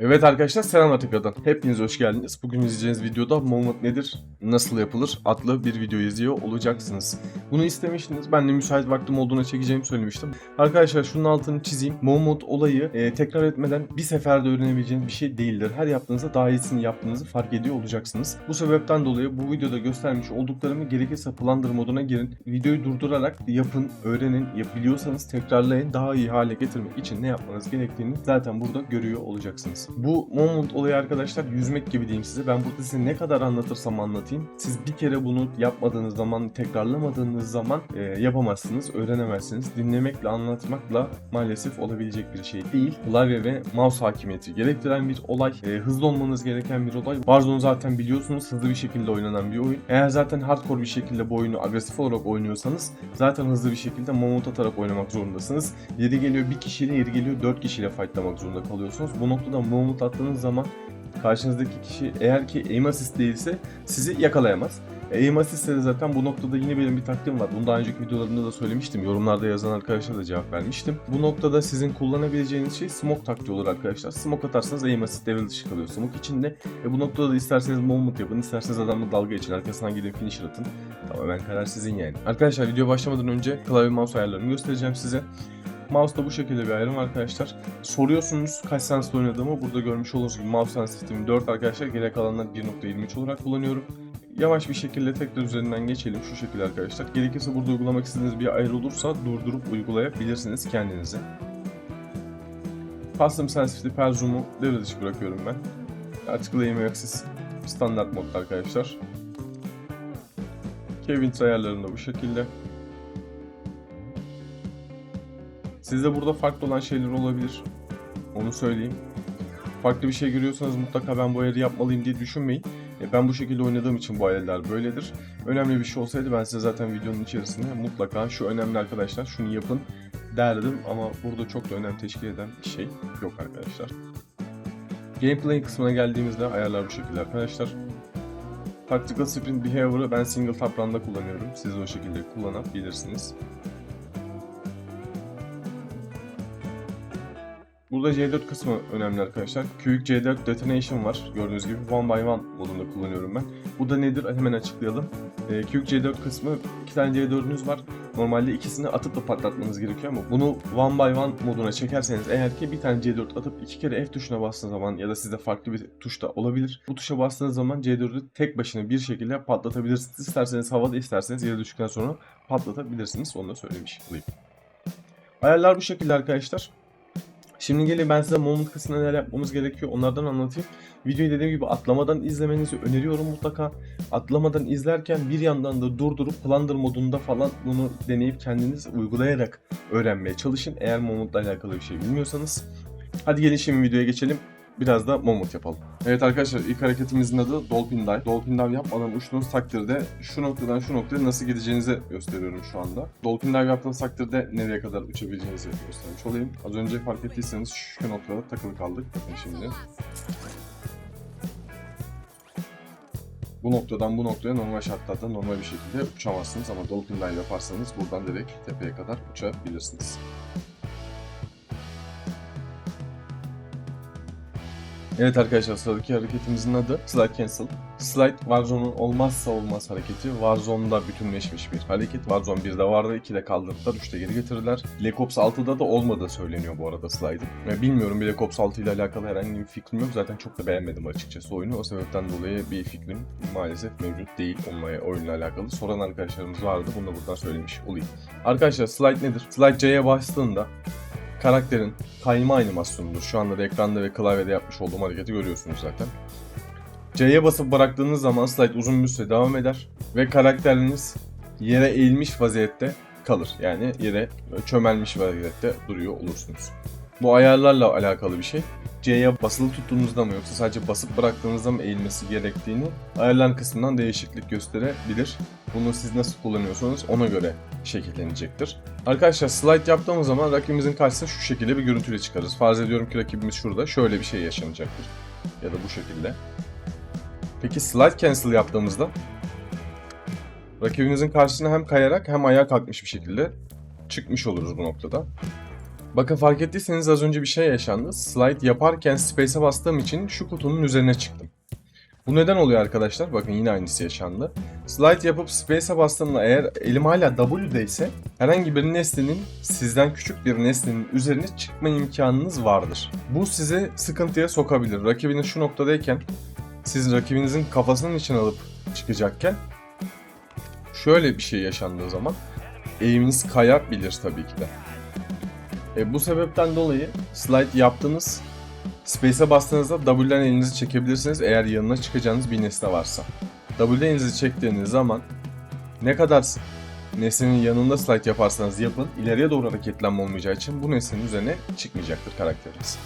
Evet arkadaşlar, selamlar tekrardan. Hepiniz hoş geldiniz. Bugün izleyeceğiniz videoda Moment nedir, nasıl yapılır adlı bir video izliyor olacaksınız. Bunu istemiştiniz. Ben de müsait vaktim olduğuna çekeceğimi söylemiştim. Arkadaşlar şunun altını çizeyim. Moment olayı tekrar etmeden bir seferde öğrenebileceğiniz bir şey değildir. Her yaptığınızda daha iyisini yaptığınızı fark ediyor olacaksınız. Bu sebepten dolayı bu videoda göstermiş olduklarımı gerekirse Plunder moduna girin. Videoyu durdurarak yapın, öğrenin. Biliyorsanız tekrarlayın. Daha iyi hale getirmek için ne yapmanız gerektiğini zaten burada görüyor olacaksınız. Bu moment olayı arkadaşlar yüzmek gibi diyeyim size. Ben burada size ne kadar anlatırsam anlatayım. Siz bir kere bunu yapmadığınız zaman, tekrarlamadığınız zaman yapamazsınız, öğrenemezsiniz. Dinlemekle, anlatmakla maalesef olabilecek bir şey değil. Klavye ve mouse hakimiyeti gerektiren bir olay. Hızlı olmanız gereken bir olay. Warzone zaten biliyorsunuz hızlı bir şekilde oynanan bir oyun. Eğer zaten hardcore bir şekilde bu oyunu agresif olarak oynuyorsanız zaten hızlı bir şekilde moment atarak oynamak zorundasınız. Yeri geliyor bir kişiyle, yeri geliyor 4 kişiyle fightlamak zorunda kalıyorsunuz. Bu noktada moment attığınız zaman karşınızdaki kişi eğer ki aim assist değilse sizi yakalayamaz. Aim assist'te de zaten bu noktada yine benim bir taktiğim var. Bunu daha önceki videolarımda da söylemiştim. Yorumlarda yazan arkadaşlara da cevap vermiştim. Bu noktada sizin kullanabileceğiniz şey smoke taktiği olur arkadaşlar. Smoke atarsanız aim assist devre dışı kalıyor smoke içinde. Bu noktada da isterseniz moment yapın, isterseniz adamla dalga geçin, arkasından gidip finisher atın. Tamamen karar sizin yani. Arkadaşlar video başlamadan önce klavye mouse ayarlarını göstereceğim size. Mouse'da bu şekilde bir ayrım arkadaşlar. Soruyorsunuz kaç sensitivite oynadığımı. Burada görmüş olduğunuz gibi mouse sensitivity'm 4 arkadaşlar. Geri kalanlar 1.23 olarak kullanıyorum. Yavaş bir şekilde tekrar üzerinden geçelim şu şekilde arkadaşlar. Gerekirse burada uygulamak istediğiniz bir ayar olursa durdurup uygulayabilirsiniz kendinize. Custom Sensitivity per zoom'u devre dışı bırakıyorum ben. Article Aim Axis standart modda arkadaşlar. Kevin ayarlarında bu şekilde. Sizde burada farklı olan şeyler olabilir. Onu söyleyeyim. Farklı bir şey görüyorsanız mutlaka ben bu ayarı yapmalıyım diye düşünmeyin. Ben bu şekilde oynadığım için bu ayarlar böyledir. Önemli bir şey olsaydı ben size zaten videonun içerisinde mutlaka şu önemli arkadaşlar şunu yapın derdim. Ama burada çok da önem teşkil eden bir şey yok arkadaşlar. Gameplay kısmına geldiğimizde ayarlar bu şekilde arkadaşlar. Tactical Sprint Behavior'ı ben single tap run'da kullanıyorum. Siz de o şekilde kullanabilirsiniz. Burada C4 kısmı önemli arkadaşlar. Quick C4 Detonation var. Gördüğünüz gibi one by one modunda kullanıyorum ben. Bu da nedir? Hemen açıklayalım. Quick C4 kısmı 2 tane C4'ünüz var. Normalde ikisini atıp da patlatmanız gerekiyor ama bunu one by one moduna çekerseniz eğer ki bir tane C4 atıp 2 kere F tuşuna bastığınız zaman ya da sizde farklı bir tuş da olabilir. Bu tuşa bastığınız zaman C4'ü tek başına bir şekilde patlatabilirsiniz. İsterseniz havada, isterseniz yere düştükten sonra patlatabilirsiniz. Onu da söylemiş olayım. Ayarlar bu şekilde arkadaşlar. Şimdi gelin ben size moment kısmında neler yapmamız gerekiyor onlardan anlatayım. Videoyu dediğim gibi atlamadan izlemenizi öneriyorum mutlaka. Atlamadan izlerken bir yandan da durdurup Plunder modunda falan bunu deneyip kendiniz uygulayarak öğrenmeye çalışın. Eğer momentla alakalı bir şey bilmiyorsanız. Hadi gelin şimdi videoya geçelim. Biraz da moment yapalım. Evet arkadaşlar ilk hareketimizin adı Dolphin Dive. Dolphin Dive yapmadan uçtuğunuz takdirde şu noktadan şu noktaya nasıl gideceğinizi gösteriyorum şu anda. Dolphin Dive yaptığınız takdirde nereye kadar uçabileceğinizi göstermiş olayım. Az önce fark ettiyseniz şu noktada takılı kaldık. Bakın şimdi. Bu noktadan bu noktaya normal şartlarda normal bir şekilde uçamazsınız ama Dolphin Dive yaparsanız buradan direkt tepeye kadar uçabilirsiniz. Evet arkadaşlar sıradaki hareketimizin adı Slide Cancel. Slide Warzone'un olmazsa olmaz hareketi. Warzone'da bütünleşmiş bir hareket. Warzone 1'de vardı, 2'de kaldırdılar, 3'te geri getirdiler. Black Ops 6'da da olmadığı söyleniyor bu arada Slide'ın. Bilmiyorum, Black Ops 6 ile alakalı herhangi bir fikrim yok. Zaten çok da beğenmedim açıkçası oyunu. O sebepten dolayı bir fikrim maalesef mevcut değil oyunla alakalı. Soran arkadaşlarımız vardı. Bunu da buradan söylemiş olayım. Arkadaşlar Slide nedir? Slide C'ye bastığında karakterin kayma animasyonudur. Şu anda da ekranda ve klavyede yapmış olduğum hareketi görüyorsunuz zaten. C'ye basıp bıraktığınız zaman slide uzun bir süre devam eder ve karakteriniz yere eğilmiş vaziyette kalır. Yani yere çömelmiş vaziyette duruyor olursunuz. Bu ayarlarla alakalı bir şey. C'ye basılı tuttuğunuzda mı yoksa sadece basıp bıraktığınızda mı eğilmesi gerektiğini ayarlar kısmından değişiklik gösterebilir. Bunu siz nasıl kullanıyorsanız ona göre şekillenecektir. Arkadaşlar slide yaptığımız zaman rakibimizin karşısına şu şekilde bir görüntüyle çıkarız. Farz ediyorum ki rakibimiz şurada, şöyle bir şey yaşanacaktır. Ya da bu şekilde. Peki slide cancel yaptığımızda rakibinizin karşısına hem kayarak hem ayağa kalkmış bir şekilde çıkmış oluruz bu noktada. Bakın fark ettiyseniz az önce bir şey yaşandı. Slide yaparken space'e bastığım için şu kutunun üzerine çıktım. Bu neden oluyor arkadaşlar? Bakın yine aynısı yaşandı. Slide yapıp space'e bastığımda eğer elim hala W'deyse herhangi bir nesnenin sizden küçük bir nesnenin üzerine çıkma imkanınız vardır. Bu sizi sıkıntıya sokabilir. Rakibiniz şu noktadayken siz rakibinizin kafasının içine alıp çıkacakken şöyle bir şey yaşandığı zaman eğiminiz kayabilir tabii ki de. Bu sebepten dolayı slide yaptığınız space'e bastığınızda W'den elinizi çekebilirsiniz eğer yanına çıkacağınız bir nesne varsa. W'den elinizi çektiğiniz zaman ne kadar nesnenin yanında slide yaparsanız yapın ileriye doğru hareketlenme olmayacağı için bu nesnenin üzerine çıkmayacaktır karakteriniz.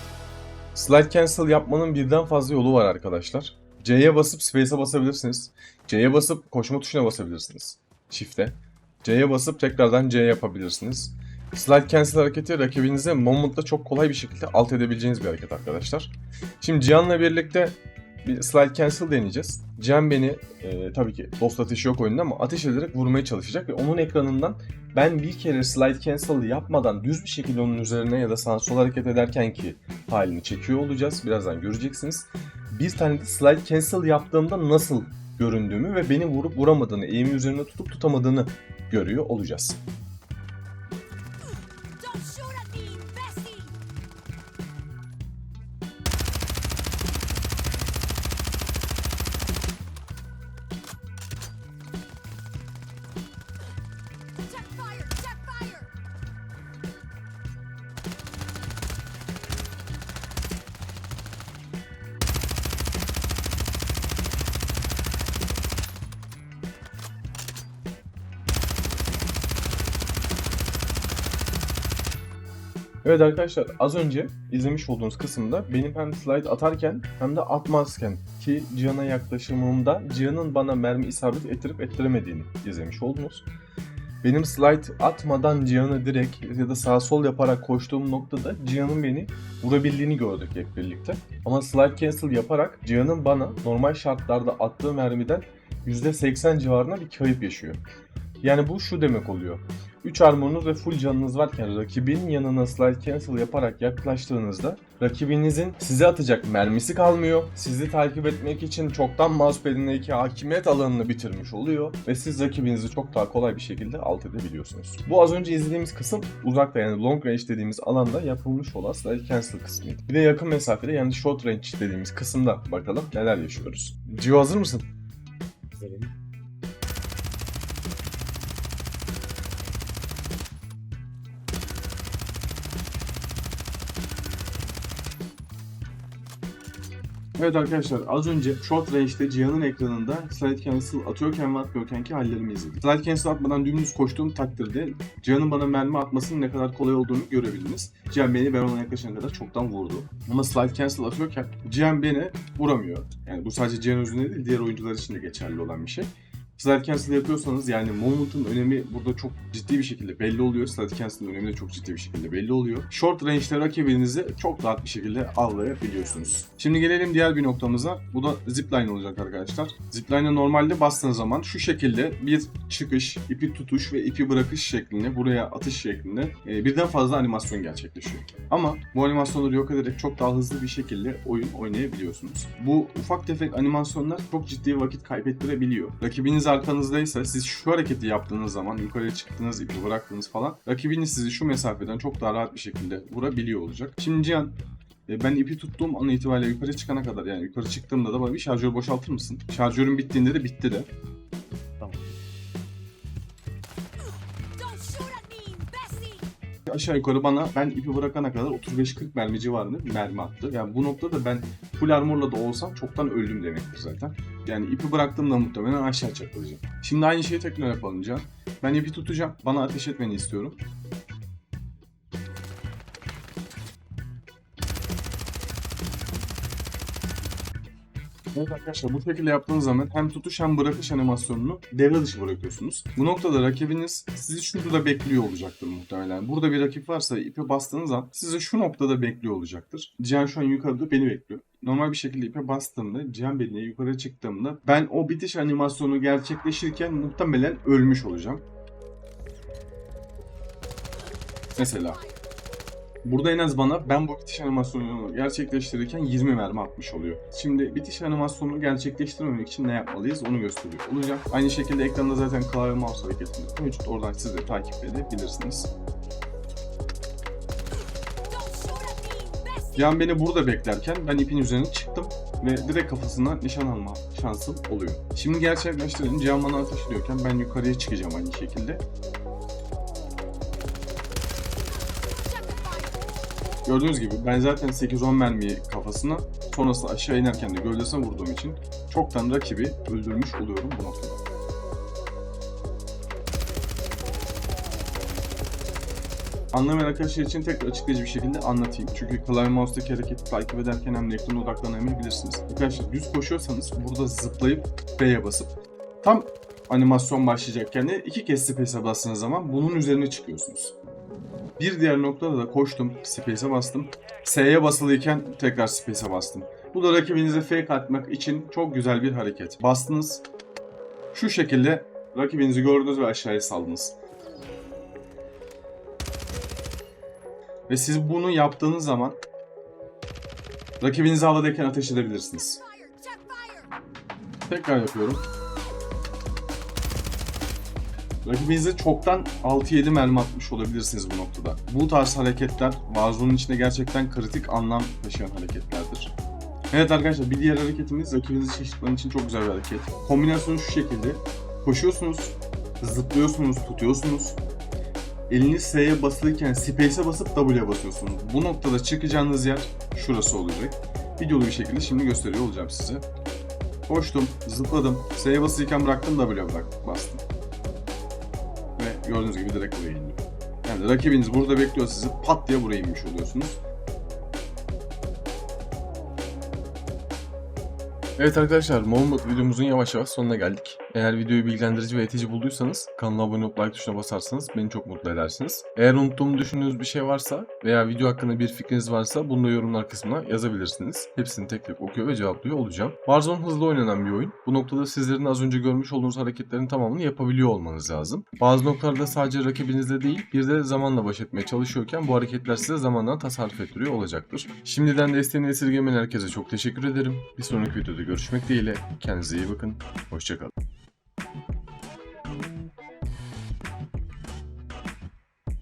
Slide cancel yapmanın birden fazla yolu var arkadaşlar. C'ye basıp space'e basabilirsiniz. C'ye basıp koşma tuşuna basabilirsiniz. Shift'e. C'ye basıp tekrardan C yapabilirsiniz. Slide cancel hareketi rakibinize moment'ta çok kolay bir şekilde alt edebileceğiniz bir hareket arkadaşlar. Şimdi Cihan'la birlikte bir slide cancel deneyeceğiz. Cihan beni tabii ki dost ateşi yok oyunda ama ateş ederek vurmaya çalışacak ve onun ekranından ben bir kere slide cancel yapmadan düz bir şekilde onun üzerine ya da sağa sola hareket ederken ki halini çekiyor olacağız. Birazdan göreceksiniz. Bir tane de slide cancel yaptığımda nasıl göründüğümü ve beni vurup vuramadığını, eğimi üzerine tutup tutamadığını görüyor olacağız. Evet arkadaşlar az önce izlemiş olduğunuz kısımda benim hem slide atarken hem de atmazken ki Cihan'a yaklaşımımda Cihan'ın bana mermi isabet ettirip ettiremediğini izlemiş oldunuz. Benim slide atmadan Cihan'ı direkt ya da sağ sol yaparak koştuğum noktada Cihan'ın beni vurabildiğini gördük hep birlikte. Ama slide cancel yaparak Cihan'ın bana normal şartlarda attığı mermiden %80 civarında bir kayıp yaşıyor. Yani bu şu demek oluyor. 3 armorunuz ve full canınız varken rakibin yanına slide cancel yaparak yaklaştığınızda rakibinizin size atacak mermisi kalmıyor. Sizi takip etmek için çoktan mousepad'indeki hakimiyet alanını bitirmiş oluyor ve siz rakibinizi çok daha kolay bir şekilde alt edebiliyorsunuz. Bu az önce izlediğimiz kısım uzakta yani long range dediğimiz alanda yapılmış olan slide cancel kısmıydı. Bir de yakın mesafede yani short range dediğimiz kısımda bakalım neler yaşıyoruz. Cio hazır mısın? Hazırım. Evet arkadaşlar az önce short range'de Cihan'ın ekranında slide cancel atıyorken ve atmıyorkenki hallerimi izledik. Slide cancel atmadan dümdüz koştuğum takdirde Cihan'ın bana mermi atmasının ne kadar kolay olduğunu görebildiniz. Cihan beni ben ona yaklaşana kadar çoktan vurdu. Ama slide cancel atıyorken Cihan beni vuramıyor. Yani bu sadece Cihan özünde değil diğer oyuncular için de geçerli olan bir şey. Slide cancel yapıyorsanız yani movement'ın önemi burada çok ciddi bir şekilde belli oluyor. Slide cancel'ın önemi de çok ciddi bir şekilde belli oluyor. Short range'de rakibinizi çok rahat bir şekilde avlayabiliyorsunuz. Şimdi gelelim diğer bir noktamıza. Bu da zipline olacak arkadaşlar. Zipline'a normalde bastığınız zaman şu şekilde bir çıkış, ipi tutuş ve ipi bırakış şeklinde buraya atış şeklinde birden fazla animasyon gerçekleşiyor. Ama bu animasyonları yok ederek çok daha hızlı bir şekilde oyun oynayabiliyorsunuz. Bu ufak tefek animasyonlar çok ciddi vakit kaybettirebiliyor. Rakibiniz arkanızdaysa siz şu hareketi yaptığınız zaman yukarıya çıktığınız ipi bıraktığınız falan rakibiniz sizi şu mesafeden çok daha rahat bir şekilde vurabiliyor olacak. Şimdi Cihan ben ipi tuttuğum an itibariyle yukarı çıkana kadar yani yukarı çıktığımda da bana bir şarjör boşaltır mısın? Şarjörün bittiğinde de bitti de. Tamam. Aşağı yukarı bana ben ipi bırakana kadar 35-40 mermi civarında bir mermi attı. Yani bu noktada ben full armorla da olsam çoktan öldüm demektir zaten. Yani ipi bıraktığımda muhtemelen aşağı çakılacağım. Şimdi aynı şeyi tekrar yapalım Can. Ben ipi tutacağım. Bana ateş etmeni istiyorum. Evet arkadaşlar bu şekilde yaptığınız zaman hem tutuş hem bırakış animasyonunu devre dışı bırakıyorsunuz. Bu noktada rakibiniz sizi şurada bekliyor olacaktır muhtemelen. Burada bir rakip varsa ipe bastığınız zaman sizi şu noktada bekliyor olacaktır. Cihan şu an yukarıda beni bekliyor. Normal bir şekilde ipe bastığımda, Cihan beni yukarı çıktığımda ben o bitiş animasyonu gerçekleşirken muhtemelen ölmüş olacağım. Mesela. Burada en az bana ben bu bitiş animasyonunu gerçekleştirirken 20 mermi atmış oluyor. Şimdi bitiş animasyonunu gerçekleştirmemek için ne yapmalıyız onu gösteriyor olacağım. Aynı şekilde ekranda zaten klavye mouse hareketini mevcut. Oradan siz de takip edebilirsiniz. Cihan beni burada beklerken ben ipin üzerine çıktım ve direkt kafasına nişan alma şansım oluyor. Şimdi gerçekleştirelim. Cihan bana ateş ediyorken ben yukarıya çıkacağım aynı şekilde. Gördüğünüz gibi ben zaten 8-10 mermiyi kafasına, sonrasında aşağı inerken de gövdesine vurduğum için çoktan rakibi öldürmüş oluyorum bu noktada. Anlamayan arkadaşlar için tekrar açıklayıcı bir şekilde anlatayım. Çünkü klavye mouse'daki hareketi takip ederken hem de ekrana odaklanamayabilirsiniz. Arkadaşlar düz koşuyorsanız burada zıplayıp B'ye basıp tam animasyon başlayacakken de 2 kez space'e bastığınız zaman bunun üzerine çıkıyorsunuz. Bir diğer noktada da koştum, space'e bastım. S'ye basılıyken tekrar space'e bastım. Bu da rakibinize fake atmak için çok güzel bir hareket. Bastınız, şu şekilde rakibinizi gördünüz ve aşağıya saldınız. Ve siz bunu yaptığınız zaman rakibinizi havadayken ateş edebilirsiniz. Tekrar yapıyorum. Rakibinize çoktan 6-7 mermi atmış olabilirsiniz bu noktada. Bu tarz hareketler Warzone'un içinde gerçekten kritik anlam taşıyan hareketlerdir. Evet arkadaşlar, bir diğer hareketimiz rakibinizi şaşırtmanın için çok güzel bir hareket. Kombinasyonu şu şekilde. Koşuyorsunuz, zıplıyorsunuz, tutuyorsunuz. Eliniz S'ye basılıyken Space'e basıp W'ye basıyorsunuz. Bu noktada çıkacağınız yer şurası olacak. Videolu bir şekilde şimdi gösteriyor olacağım size. Koştum, zıpladım, S'ye basılıyken bıraktım, W'ye bastım. Ve gördüğünüz gibi direkt buraya indim. Yani rakibiniz burada bekliyor sizi, pat diye buraya inmiş oluyorsunuz. Evet arkadaşlar, Moonbot videomuzun yavaş yavaş sonuna geldik. Eğer videoyu bilgilendirici ve eğitici bulduysanız kanala abone olup like tuşuna basarsanız beni çok mutlu edersiniz. Eğer unuttuğumu düşündüğünüz bir şey varsa veya video hakkında bir fikriniz varsa bunu da yorumlar kısmına yazabilirsiniz. Hepsini tek tek okuyor ve cevaplıyor olacağım. Warzone hızlı oynanan bir oyun. Bu noktada sizlerin az önce görmüş olduğunuz hareketlerin tamamını yapabiliyor olmanız lazım. Bazı noktalarda sadece rakibinizle değil, bir de zamanla baş etmeye çalışıyorken bu hareketler size zamandan tasarruf ettiriyor olacaktır. Şimdiden desteğini esirgemeyen herkese çok teşekkür ederim. Bir sonraki videoda görüşmek dileğiyle. Kendinize iyi bakın. Hoşça kalın.